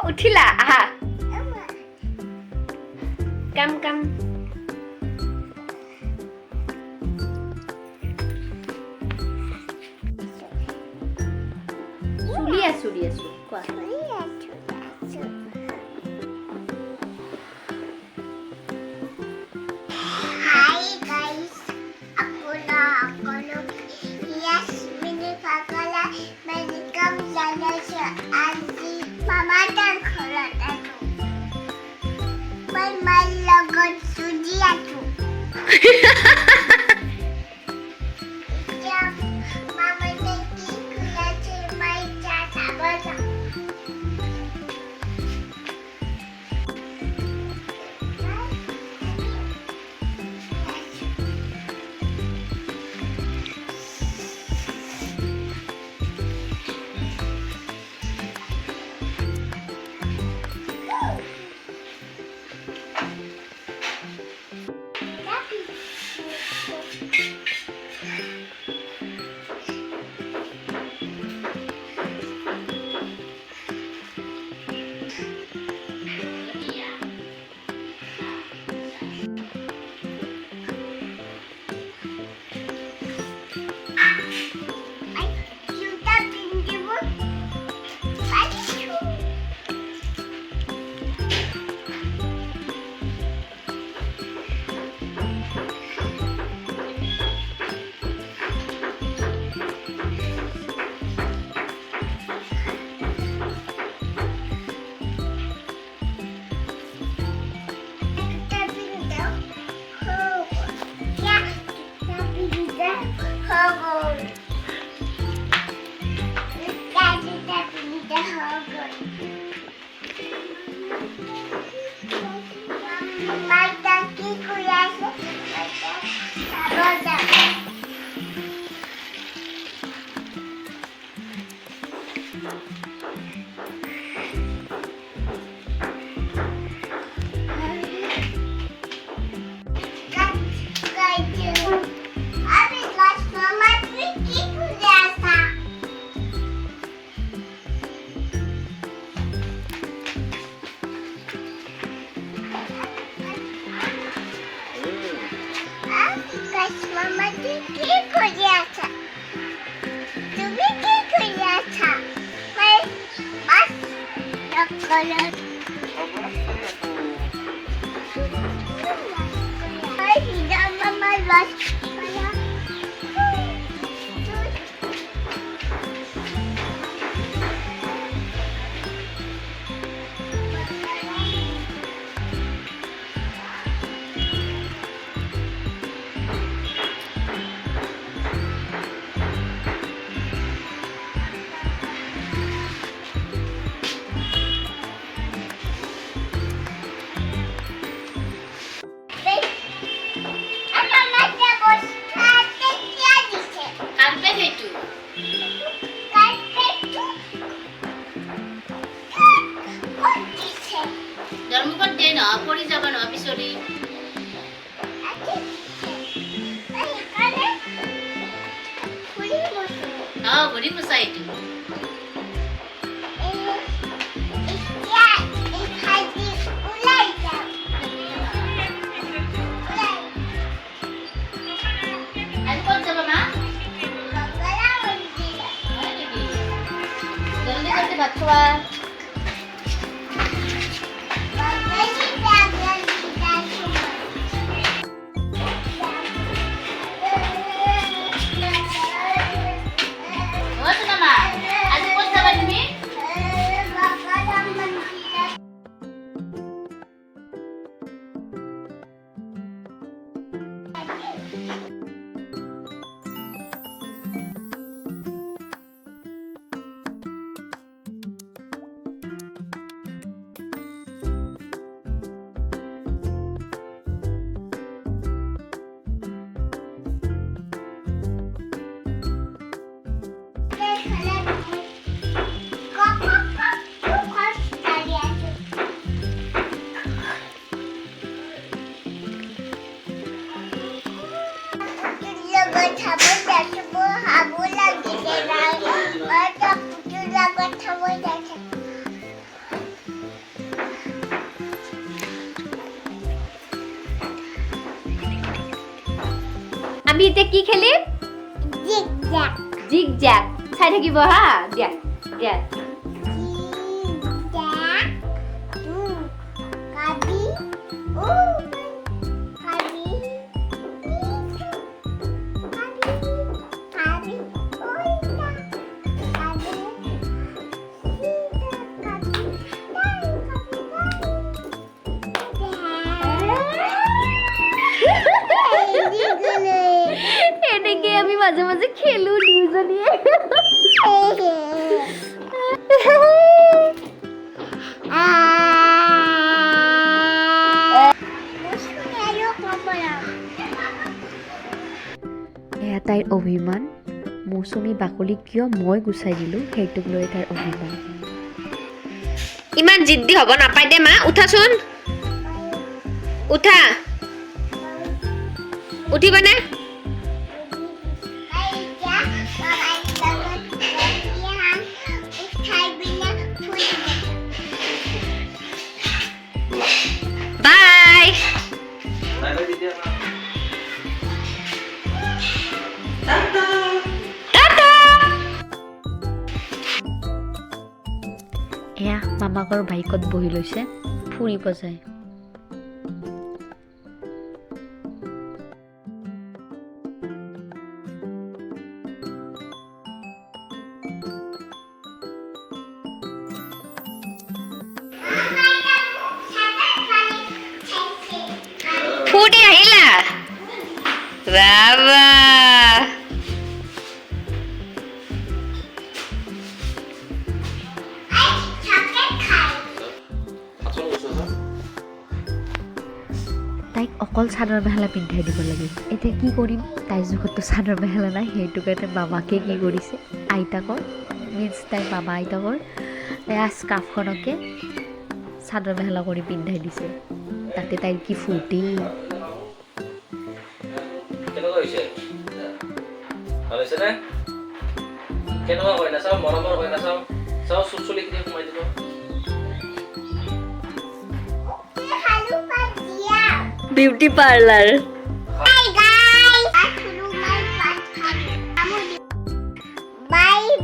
उठिला आहा कम कम চুলি আছো কোৱা Hi guys, ako yes, mini kakala, welcome sana sa auntie mama dan khalat ako. May malagot sudi ako. Mama nagki kuya si may tata. Mama কি করে আছা তুমি কি করে আছা মাই বাস নকলে আই হিয়া মামা বাস ধর্মঘট দে না পড়ি যাবা না পিছলি হ্যাঁ ঘুরি পোসাইটি ভাত খাওয়া কথা বলতে হাবু লাগিছে নাই এটা পুতুলা কথা বলতে আমি এতিয়া কি খেলিম জিগজাগ জিগজ্যাগ চাই থাকিব হা দিয়া দিয়া জিগজাগ কাবি ও কাবি কাবি ওইটা কাবি এনেকে আমি মাঝে মাঝে খেলু দুজনীয়ে এয়া তাইৰ অভিমান মৌচুমী বাকলি কিয় মই গুচাই দিলো সেইটোক লৈ তাইৰ অভিমান ইমান জিদ্দি হ'ব নাপায় দে মা উঠাচোন উঠা উঠিবানে বাই এয়া মামাকৰ বাইকত বহি লৈছে ফুৰিব যায় ফুটি আহিলা বাবা তাইক অকল চাদৰ মেখেলা পিন্ধাই দিব লাগে এতিয়া কি কৰিম তাইৰ জোখততো চাদৰ মেখেলা নাই সেইটো কাৰণে মামাকে কি কৰিছে আইতাকৰ মিন্স তাইৰ মামা আইতাকৰ এয়া স্কাৰ্ফখনকে চাদৰ মেখেলা কৰি পিন্ধাই দিছে তাতে তাইৰ কি ফূৰ্তি কেনেকুৱা হৈছে ভাল হৈছে নে কেনেকুৱা হয় না চাও মৰমৰ হয় না চাও চাও চুচুলি কিনে সোমাই দিব বিউটি পাৰ্লাৰ